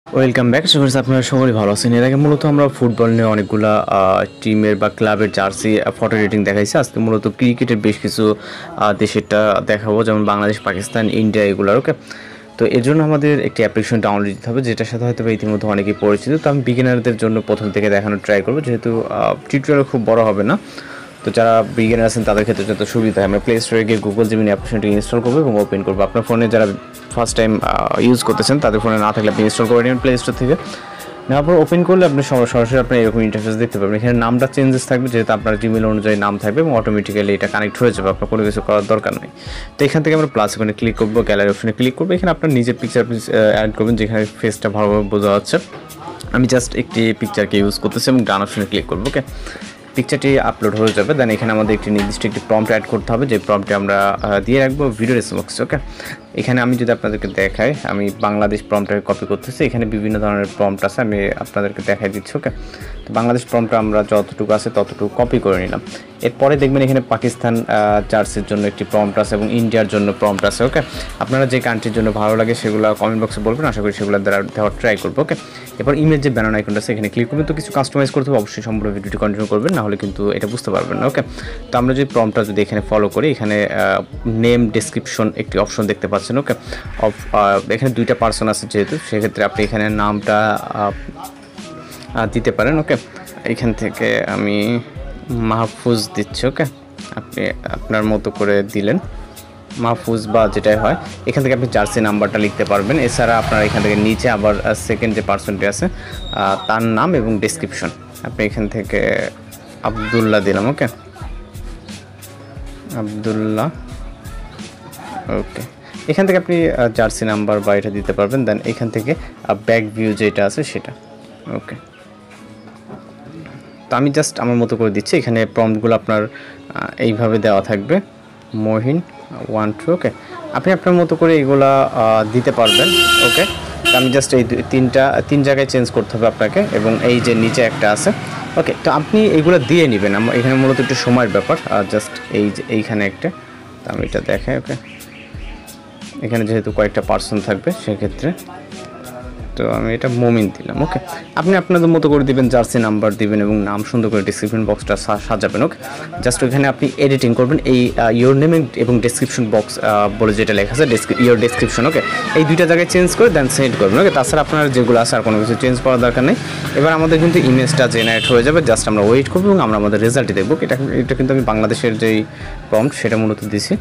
Welcome back. আপনারা সবাই ভালো আছেন। এর আগে মূলত আমরা ফুটবল নিয়ে অনেকগুলা টিমের বা ক্লাবের জার্সি ফটো রেটিং দেখাইছি। আজকে মূলত ক্রিকেটের বেশ কিছু দেশেরটা দেখাবো, যেমন বাংলাদেশ, পাকিস্তান, ইন্ডিয়া, এগুলোর। ওকে, তো এর জন্য আমাদের একটি অ্যাপ্লিকেশন ডাউনলোড দিতে হবে, যেটার সাথে হয়তো ইতিমধ্যে অনেকেই পরিচিত। তো আমি বিগিনারদের জন্য প্রথম থেকে দেখানোর ট্রাই করবো, যেহেতু টিউটোরিয়াল খুব বড় হবে না। তো যারা বিগিনার আছেন তাদের ক্ষেত্রে যত সুবিধা হয়, আমরা প্লে স্টোরে গিয়ে গুগল জেমিনি অ্যাপ্লিকেশনটি ইনস্টল করবো এবং ওপেন করবো। আপনার ফোনে যারা ফার্স্ট টাইম ইউজ করতেছেন তাদের ফোনে না থাকলে আপনি ইনস্টল করে নেবেন প্লে স্টোর থেকে। নেওয়ার পর ওপেন করলে আপনি সরাসরি আপনার এরকম ইন্টারফেস দেখতে পাবেন। এখানে নামটা চেঞ্জেস থাকবে, যেহেতু আপনার জিমেল অনুযায়ী নাম থাকবে এবং অটোমেটিক্যালি এটা কানেক্ট হয়ে যাবে, আপনার কোনো কিছু করার দরকার নেই। তো এখান থেকে আমরা প্লাস ওখানে ক্লিক করবো, গ্যালারি অপশনে ক্লিক করবো। এখানে আপনার নিজের পিকচার অ্যাড করবেন, যেখানে ফেসটা ভালোভাবে বোঝা যাচ্ছে। আমি জাস্ট একটি পিকচারকে ইউজ করতেছি এবং ডান অপশনে ক্লিক করবো। ওকে, পিকচারটি আপলোড হয়ে যাবে। দেন এখানে আমাদের একটি নির্দিষ্ট একটি প্রম্পট অ্যাড করতে হবে, যে প্রম্পটে আমরা দিয়ে রাখবো ভিডিও রেসপন্স। ওকে, এখানে আমি যদি আপনাদেরকে দেখাই, আমি বাংলাদেশ প্রম্পটটাকে কপি করতেছি। এখানে বিভিন্ন ধরনের প্রম্পট আছে, আমি আপনাদেরকে দেখাই দিচ্ছি। ওকে, তো বাংলাদেশ প্রম্পটটা আমরা যতটুকু আছে ততটুকু কপি করে নিলাম। এরপরে দেখবেন এখানে পাকিস্তান জার্সির জন্য একটি প্রম্পট আছে এবং ইন্ডিয়ার জন্য প্রম্পট আছে। ওকে, আপনারা যে কান্ট্রির জন্য ভালো লাগে সেগুলো কমেন্ট বক্সে বলবেন, আশা করি সেগুলো দ্বারা দেওয়ার ট্রাই করবো। ওকে, এরপর ইমেজ যে ব্যানার আইকনটা আছে এখানে ক্লিক করবেন। তো কিছু কাস্টমাইজ করতে হবে, অবশ্যই সম্পূর্ণ ভিডিওটি কন্টিনিউ করবেন, নাহলে কিন্তু এটা বুঝতে পারবেন না। ওকে, তো আমরা যদি প্রম্পটটা যদি এখানে ফলো করি, এখানে নেম ডেসক্রিপশন একটি অপশন দেখতে পাচ্ছেন। ওকে, এখানে দুইটা পার্সন আছে যেহেতু, সেক্ষেত্রে আপনি এখানে নামটা দিতে পারেন। ওকে, এখান থেকে আমি মাহফুজ দিচ্ছি। ওকে, আপনি আপনার মতো করে দিলেন মাহফুজ বা যেটাই হয়। এখান থেকে আপনি জার্সি নাম্বারটা লিখতে পারবেন। এছাড়া আপনার এখান থেকে নিচে আবার সেকেন্ড যে পার্সনটি আছে তার নাম এবং ডেসক্রিপশন আপনি এখান থেকে আবদুল্লাহ দিলাম। ওকে, আবদুল্লাহ। ওকে, এখান থেকে আপনি জার্সি নাম্বার বা এটা দিতে পারবেন। দেন এখান থেকে ব্যাক ভিউ যেটা আছে সেটা। ওকে, তো আমি জাস্ট আমার মতো করে দিচ্ছি। এখানে প্রম্পটগুলো আপনার এইভাবে দেওয়া থাকবে, মহিন 1 2। ওকে, আপনি আপনার মতো করে এগুলা দিতে পারবেন। ওকে, তো আমি জাস্ট এই তিন জায়গায় চেঞ্জ করতে হবে আপনাকে, এবং এই যে নিচে একটা আছে। ওকে, তো আপনি এইগুলো দিয়ে নেবেন। এখানে মূলত একটু সময়ের ব্যাপার। জাস্ট এই যে এইখানে একটা, তো আমি এটা দেখাই। ওকে, এখানে যেহেতু কয়েকটা পার্সন থাকবে সেক্ষেত্রে তো আমি এটা মমিন দিলাম। ওকে, আপনি আপনাদের মতো করে দিবেন, জার্সি নাম্বার দিবেন এবং নাম সুন্দর করে ডিসক্রিপশন বক্সটা সাজাবেন। ওকে, জাস্ট ওইখানে আপনি এডিটিং করবেন, এই ইয়োর নেম এবং ডেসক্রিপশন বক্স বলে যেটা লেখা আছে ইয়োর ডেসক্রিপশন। ওকে, এই দুইটা জায়গায় চেঞ্জ করে দেন সেন্ড করবেন। ওকে, তাছাড়া আপনার যেগুলো আছে আর কোনো কিছু চেঞ্জ করার দরকার নেই। এবার আমাদের কিন্তু ইমেজটা জেনারেট হয়ে যাবে, জাস্ট আমরা ওয়েট করবো এবং আমরা আমাদের রেজাল্টই দেখবো। এটা কিন্তু আমি বাংলাদেশের যেই প্রম্পট সেটা মূলত দিছি।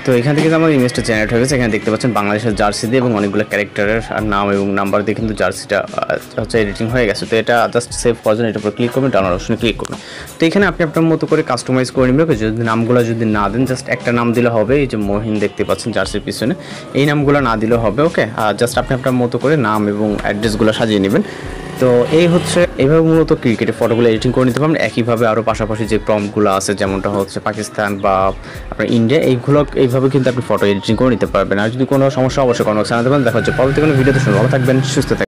তো এখান থেকে আমার ইমেজটা জেনারেট হয়ে গেছে। এখানে দেখতে পাচ্ছেন বাংলাদেশের জার্সি দিয়ে এবং অনেকগুলো ক্যারেক্টারের নাম এবং নাম্বার দিয়ে কিন্তু জার্সিটা হচ্ছে এডিটিং হয়ে গেছে। তো এটা জাস্ট সেভ করার জন্য এটার উপর ক্লিক করবেন, ডাউনলোড অপশনে ক্লিক করবেন। তো এখানে আপনি আপনার মতো করে কাস্টমাইজ করে নেবেন। যদি নামগুলো যদি না দেন, জাস্ট একটা নাম দিলে হবে। এই যে মহিন দেখতে পাচ্ছেন জার্সির পিছনে, এই নামগুলো না দিলেও হবে। ওকে, জাস্ট আপনি আপনার মতো করে নাম এবং অ্যাড্রেসগুলো সাজিয়ে নেবেন। তো এই হচ্ছে এইভাবে মূলত ক্রিকেটের ফটোগুলো এডিটিং করে নিতে পারবেন। একইভাবে আরও পাশাপাশি যে প্রম্পটগুলো আছে, যেমনটা হচ্ছে পাকিস্তান বা আপনার ইন্ডিয়া, এইভাবে কিন্তু আপনি ফটো এডিটিং করে নিতে পারবেন। আর যদি কোনো সমস্যা অবশ্যই কোনো জানাতে পারেন। দেখা হচ্ছে পরবর্তী কোনো ভিডিওতে। ভালো থাকবেন, সুস্থ থাকবেন।